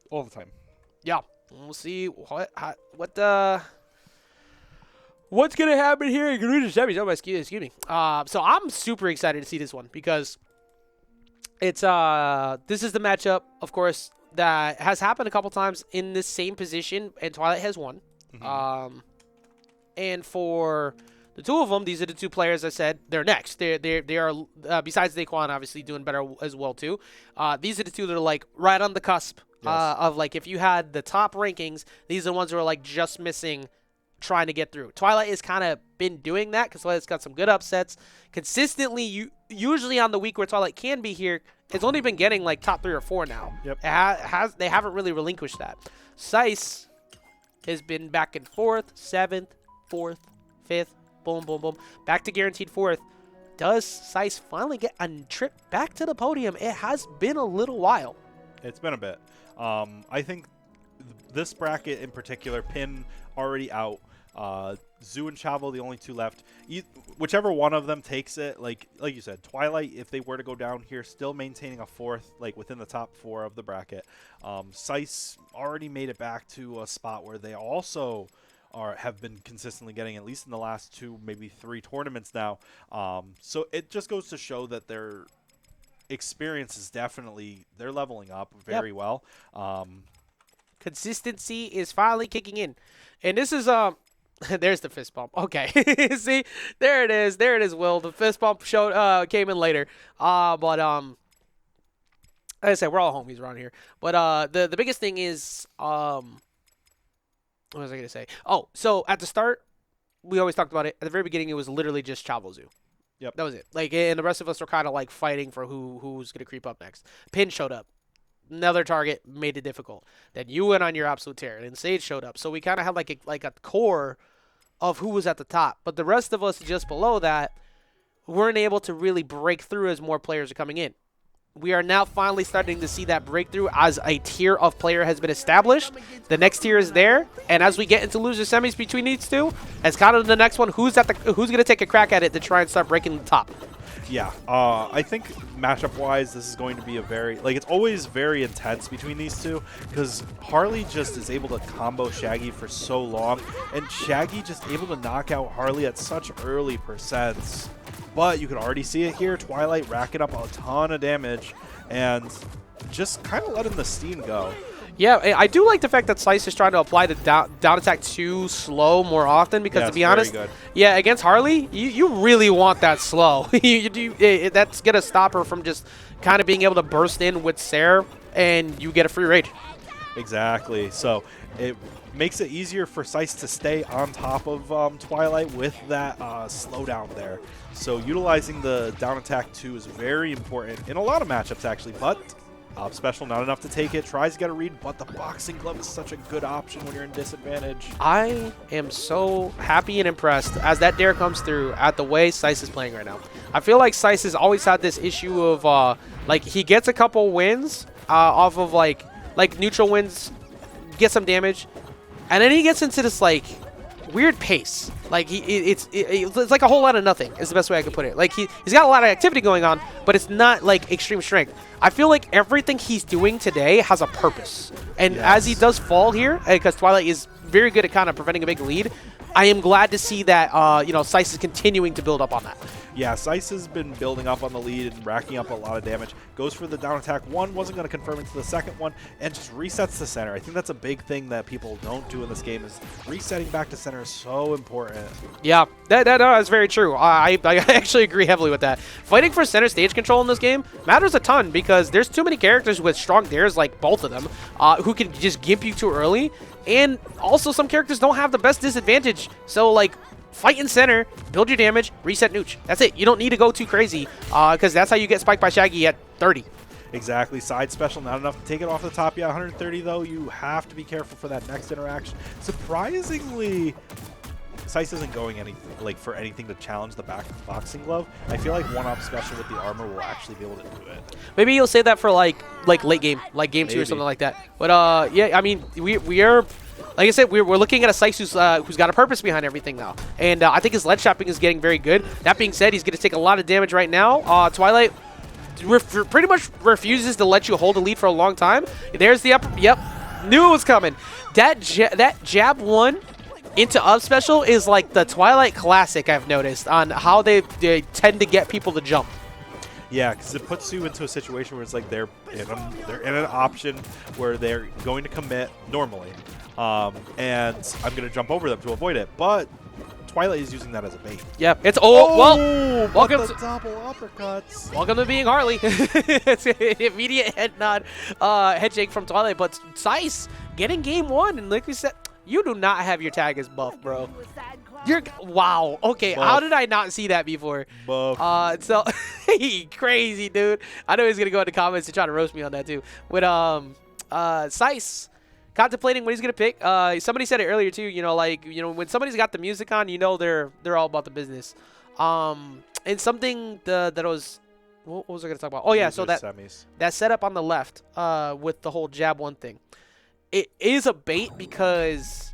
all the time. Yeah, we'll see what's gonna happen here in Green Semis. Oh, excuse me. So I'm super excited to see this one because it's this is the matchup, of course, that has happened a couple times in this same position, and Twilight has won. And for the two of them, these are the two players I said they're next. They are besides Daquan, obviously doing better as well too. These are the two that are like right on the cusp of like if you had the top rankings, these are the ones who are like just missing trying to get through. Twilight has kind of been doing that because Twilight's got some good upsets consistently. Usually on the week where Twilight can be here, it's only been getting like top 3 or 4 now. Yep. They haven't really relinquished that. Sice has been back and forth, 7th, 4th, 5th, boom, boom, boom, back to guaranteed 4th. Does Sice finally get a trip back to the podium? It has been a little while. It's been a bit. I think this bracket in particular, Pin already out. Zoo and Chavo, the only 2 left. Whichever one of them takes it, like you said, Twilight, if they were to go down here, still maintaining a 4th, like within the top 4 of the bracket. Sice already made it back to a spot where they also have been consistently getting, at least in the last 2, maybe 3 tournaments now. So it just goes to show that their experience is definitely, they're leveling up very well. Consistency is finally kicking in. And this is there's the fist bump. Okay. See, there it is. There it is, Will. The fist bump came in later. But like I said, we're all homies around here. But the biggest thing is what was I gonna say? Oh, so at the start, we always talked about it. At the very beginning, it was literally just Chavo Zoo. Yep. That was it. Like, and the rest of us were kind of like fighting for who's gonna creep up next. Pin showed up. Another target made it difficult. Then you went on your absolute tear, and Sage showed up. So we kind of had like a core of who was at the top. But the rest of us just below that weren't able to really break through as more players are coming in. We are now finally starting to see that breakthrough as a tier of player has been established. The next tier is there, and as we get into loser semis between these two, as kind of the next one, who's going to take a crack at it to try and start breaking the top? Yeah, I think matchup-wise, this is going to be a very, like, it's always very intense between these two because Harley just is able to combo Shaggy for so long, and Shaggy just able to knock out Harley at such early percents. But you can already see it here, Twilight racking up a ton of damage and just kind of letting the steam go. Yeah, I do like the fact that Sice is trying to apply the down attack too slow more often because, to be honest, yeah, against Harley, you really want that slow. That's going to stop her from just kind of being able to burst in with Sarah, and you get a free raid. Exactly. So it makes it easier for Sice to stay on top of Twilight with that slowdown there. So utilizing the down attack too is very important in a lot of matchups, actually, but special, not enough to take it. Tries to get a read, but the boxing glove is such a good option when you're in disadvantage. I am so happy and impressed as that dare comes through at the way Sice is playing right now. I feel like Sice has always had this issue of, like, he gets a couple wins off of, like neutral wins, get some damage, and then he gets into this, like, weird pace. Like, it's like a whole lot of nothing is the best way I could put it. Like, he's got a lot of activity going on, but it's not, like, extreme strength. I feel like everything he's doing today has a purpose. And as he does fall here, because Twilight is very good at kind of preventing a big lead, I am glad to see that, Sice is continuing to build up on that. Yeah, Sice has been building up on the lead and racking up a lot of damage. Goes for the down attack. One, wasn't going to confirm into the second one, and just resets the center. I think that's a big thing that people don't do in this game, is resetting back to center is so important. Yeah, that is very true. I actually agree heavily with that. Fighting for center stage control in this game matters a ton because there's too many characters with strong dares, like both of them, who can just gimp you too early. And also some characters don't have the best disadvantage. So, like, fight in center, build your damage, reset nooch. That's it. You don't need to go too crazy because that's how you get spiked by Shaggy at 30. Exactly. Side special, not enough to take it off the top. Yeah, 130, though. You have to be careful for that next interaction. Surprisingly, Sice isn't going for anything to challenge the boxing glove. I feel like one-up special with the armor will actually be able to do it. Maybe you'll say that for like late game, like game 2 or something like that. But yeah, I mean, we are, like I said, we're looking at a Sice who's got a purpose behind everything now, and I think his lead shopping is getting very good. That being said, he's going to take a lot of damage right now. Twilight pretty much refuses to let you hold a lead for a long time. There's the upper. Yep. Knew it was coming. That jab 1 into up special is like the Twilight classic, I've noticed, on how they tend to get people to jump. Yeah, because it puts you into a situation where it's like they're in an option where they're going to commit normally, and I'm going to jump over them to avoid it. But Twilight is using that as a bait. Yep. It's well. Welcome to double uppercuts. Welcome to being Harley. It's an immediate head nod, head shake from Twilight. But Sice getting game 1, and like we said, you do not have your tag as buff, bro. Wow. Okay. Buff. How did I not see that before? Buff. So crazy, dude. I know he's gonna go in the comments to try to roast me on that too. With Sice contemplating what he's gonna pick. Somebody said it earlier too. When somebody's got the music on, they're all about the business. And something that was, what was I gonna talk about? Oh yeah, so that setup on the left, with the whole jab 1 thing, it is a bait because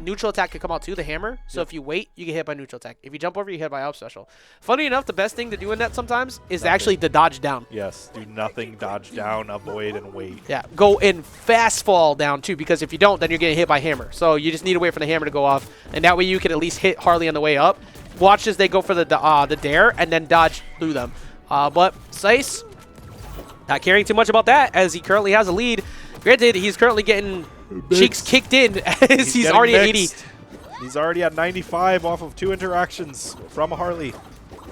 neutral attack could come out too, the hammer. So if you wait, you get hit by neutral attack. If you jump over, you get hit by up special. Funny enough, the best thing to do in that sometimes is actually to dodge down. Yes, do nothing, dodge down, avoid, and wait. Yeah, go in fast fall down too, because if you don't, then you're getting hit by hammer. So you just need to wait for the hammer to go off, and that way you can at least hit Harley on the way up. Watch as they go for the dare, and then dodge through them. But Sice, not caring too much about that, as he currently has a lead. Granted, he's currently getting cheeks kicked in as he's already at 80. He's already at 95 off of 2 interactions from a Harley.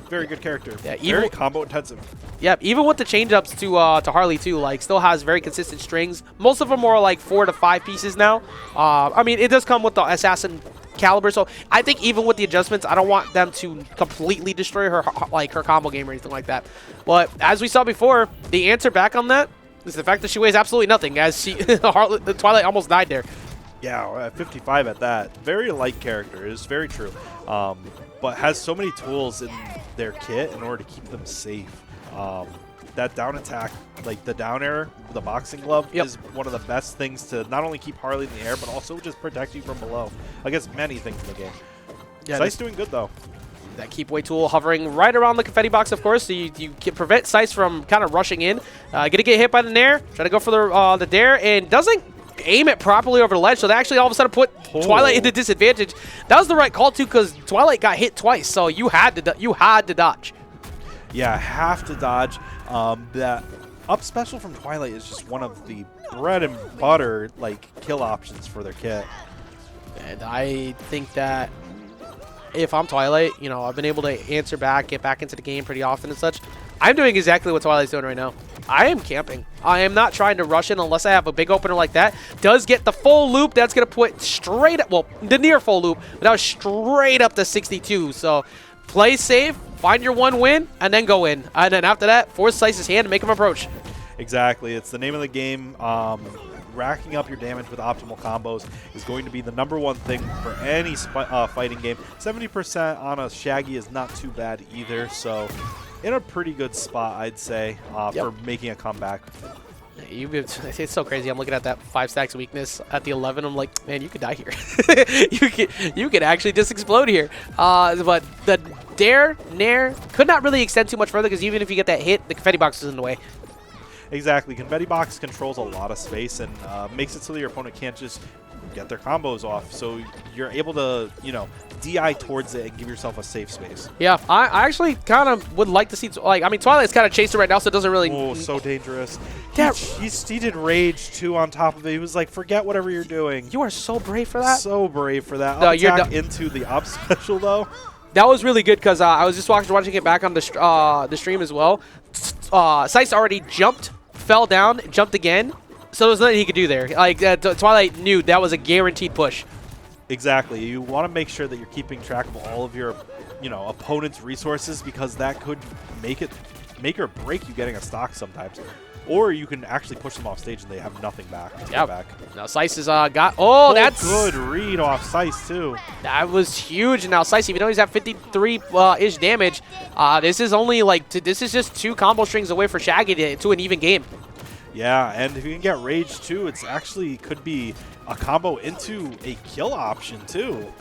Very good character. Yeah, very combo intensive. Yep, even with the change-ups to Harley too, like still has very consistent strings. Most of them are like 4 to 5 pieces now. I mean, it does come with the assassin caliber, so I think even with the adjustments, I don't want them to completely destroy her combo game or anything like that. But as we saw before, the answer back on that is the fact that she weighs absolutely nothing, as the Twilight almost died there. Yeah, at 55 at that. Very light character. It is very true. But has so many tools in their kit in order to keep them safe. That down attack, like the down air, the boxing glove, is one of the best things to not only keep Harley in the air, but also just protect you from below against many things in the game. Yeah, Sice doing good, though. That keep away tool hovering right around the confetti box, of course, so you can prevent Sice from kind of rushing in. Gonna get hit by the nair, try to go for the dare, and doesn't aim it properly over the ledge, so they actually all of a sudden put Twilight into disadvantage. That was the right call too, because Twilight got hit twice, so you had to dodge. Yeah, have to dodge. That up special from Twilight is just one of the bread and butter kill options for their kit. And I think that if I'm Twilight, I've been able to answer back, get back into the game pretty often and such. I'm doing exactly what Twilight's doing right now. I am camping. I am not trying to rush in unless I have a big opener like that. Does get the full loop. That's going to put straight up, well, the near full loop, but that was straight up to 62. So play safe, find your 1 win, and then go in. And then after that, force Sice's hand and make him approach. Exactly. It's the name of the game. Racking up your damage with optimal combos is going to be the #1 thing for any fighting game. 70% on a Shaggy is not too bad either, so in a pretty good spot, I'd say, for making a comeback. It's so crazy. I'm looking at that 5 stacks weakness at the 11. I'm like, man, you could die here. you could actually just explode here. But the nair could not really extend too much further, because even if you get that hit, the confetti box is in the way. Exactly. Confetti box controls a lot of space and makes it so that your opponent can't just get their combos off. So you're able to, DI towards it and give yourself a safe space. Yeah, I actually kind of would like to see, Twilight's kind of chasing right now, so it doesn't really... Oh, so dangerous. He did rage, too, on top of it. He was like, forget whatever you're doing. You are so brave for that. So brave for that. No, you're into the up special, though. That was really good, because I was just watching it back on the stream as well. Sice already jumped, fell down, jumped again. So there was nothing he could do there. Twilight knew that was a guaranteed push. Exactly. You want to make sure that you're keeping track of all of your, opponent's resources, because that could make or break you getting a stock sometimes. Or you can actually push them off stage and they have nothing back. Back. Now Sice has got... Oh, that's... good read off Sice, too. That was huge. Now Sice, even though he's at 53-ish damage, this is only this is just 2 combo strings away for Shaggy to an even game. Yeah, and if you can get Rage, too, it's actually could be a combo into a kill option, too.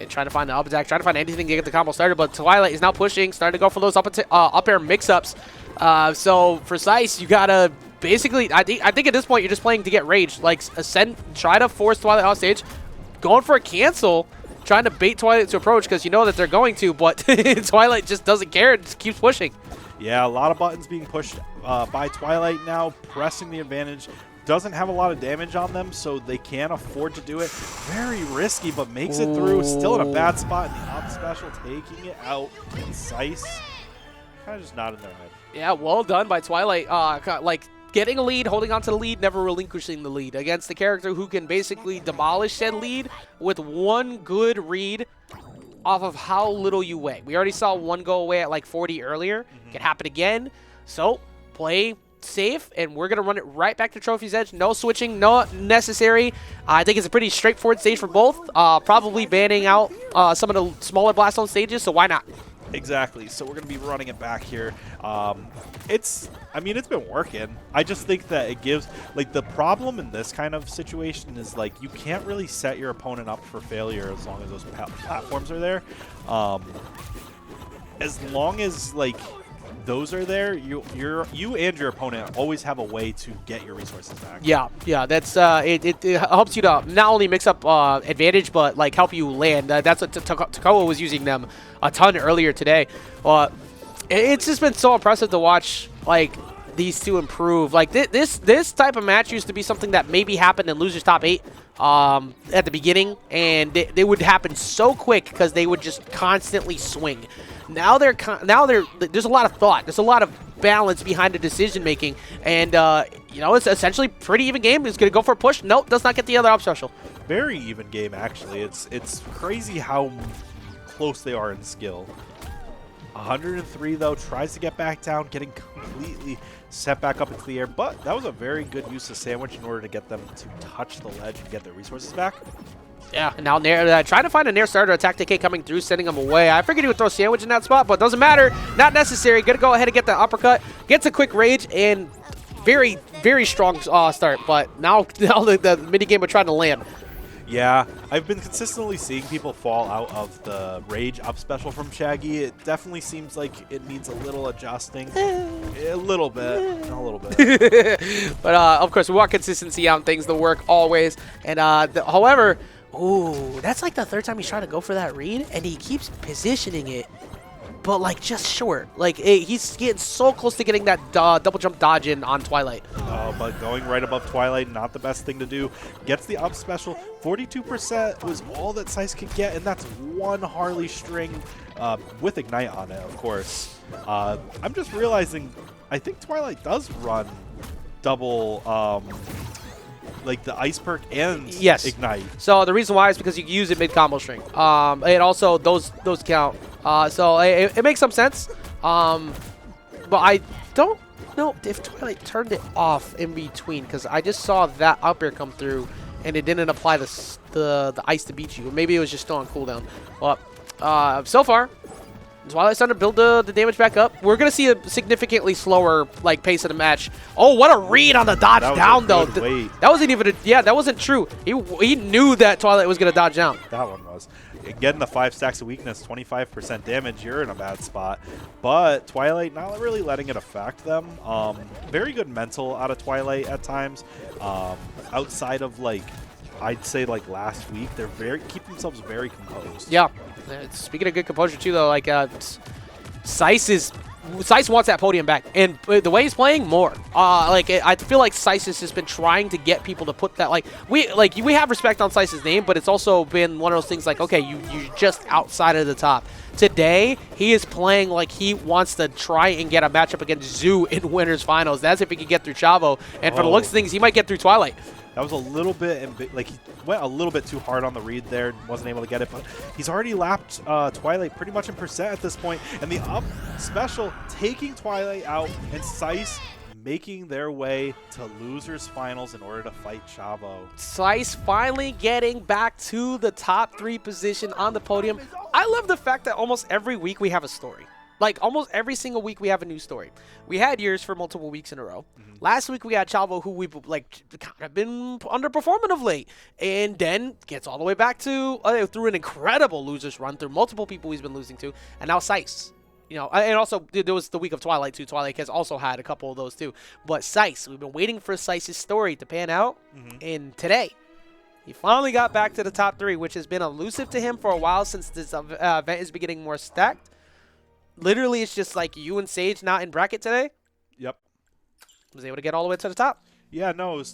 Trying to find the up attack, trying to find anything to get the combo started, but Twilight is now pushing, starting to go for those up air mix-ups. So for Sice, you got to basically, I think at this point you're just playing to get rage. Like, try to force Twilight off stage, going for a cancel, trying to bait Twilight to approach because you know that they're going to, but Twilight just doesn't care. It just keeps pushing. Yeah, a lot of buttons being pushed by Twilight now, pressing the advantage. Doesn't have a lot of damage on them, so they can afford to do it. Very risky, but makes it through. Still in a bad spot. The up special taking it out. And Sice kind of just nodding their head. Yeah, well done by Twilight. Like, getting a lead, holding on to the lead, never relinquishing the lead against the character who can basically demolish said lead with one good read off of how little you weigh. We already saw one go away at like 40 earlier. Can happen again. So, play safe, and we're going to run it right back to Trophy's Edge. No switching, no necessary. I think it's a pretty straightforward stage for both. Probably banning out some of the smaller blast zone stages, so why not? Exactly. So we're going to be running it back here. I mean, it's been working. I just think that it gives, like, the problem in this kind of situation is, like, you can't really set your opponent up for failure as long as those platforms are there. As long as, like, those are there, you and your opponent always have a way to get your resources back. Yeah, that's it helps you to not only mix up advantage, but like help you land. That's what Takoa was using them a ton earlier today. It's just been so impressive to watch, like, these two improve. Like this type of match used to be something that maybe happened in Losers Top 8 at the beginning, and they would happen so quick because they would just constantly swing. Now there's a lot of thought. There's a lot of balance behind the decision making, and you know, it's essentially pretty even game. It's gonna go for a push. Nope, does not get the other up special. Very even game actually. It's crazy how close they are in skill. 103 though, tries to get back down, getting completely set back up into the air, but that was a very good use of sandwich in order to get them to touch the ledge and get their resources back. Yeah, and now trying to find a near starter attack TK coming through, sending him away. I figured he would throw sandwich in that spot, but doesn't matter. Not necessary. Gonna go ahead and get the uppercut. Gets a quick rage and very, very strong start. But now the mini game of trying to land. Yeah, I've been consistently seeing people fall out of the rage up special from Shaggy. It definitely seems like it needs a little adjusting. A little bit. But of course, we want consistency on things to work always. And however, ooh, that's like the third time he's trying to go for that read, and he keeps positioning it, but like just short. Like he's getting so close to getting that double jump dodge in on Twilight. But going right above Twilight, not the best thing to do. Gets the up special. 42% was all that Sice could get, and that's one Harley string with Ignite on it, of course. I'm just realizing, I think Twilight does run double like the ice perk and Ignite. So the reason why is because you can use it mid combo string. And also those count. So it makes some sense. But I don't know if Twilight turned it off in between, because I just saw that up air come through and it didn't apply the ice to beat you. Maybe it was just still on cooldown. But so far, Twilight's starting to build the damage back up. We're going to see a significantly slower pace of the match. Oh, what a read on the dodge down, though. That wasn't even that wasn't true. He knew that Twilight was going to dodge down. That one was. Getting the 5 stacks of weakness, 25% damage, you're in a bad spot. But Twilight not really letting it affect them. Very good mental out of Twilight at times. Outside of, like, I'd say, like, last week, they're keep themselves very composed. Yeah. Speaking of good composure too, though, like Sice wants that podium back, and the way he's playing, more. I feel like Sice has just been trying to get people to put that. We have respect on Sice's name, but it's also been one of those things like, okay, you're just outside of the top. Today, he is playing like he wants to try and get a matchup against Zoo in winners finals. That's if he can get through Chavo, and for the looks of things, he might get through Twilight. That was a little bit, like, he went a little bit too hard on the read there, wasn't able to get it, but he's already lapped Twilight pretty much in percent at this point, and the up special taking Twilight out, and Sice making their way to losers finals in order to fight Chavo. Sice finally getting back to the top 3 position on the podium. I love the fact that almost every week we have a story. Like, almost every single week we have a new story. We had yours for multiple weeks in a row. Last week we had Chavo, who we've, like, kind of been underperforming of late. And then gets all the way back to, through an incredible losers run, through multiple people he's been losing to. And now Sice You know, and also there was the week of Twilight too. Twilight has also had a couple of those too. But Sice, we've been waiting for Sice's story to pan out, and today he finally got back to the top 3, which has been elusive to him for a while since this event is getting more stacked. Literally, it's just like you and Sage not in bracket today. Yep. Was able to get all the way to the top. Yeah, no, it was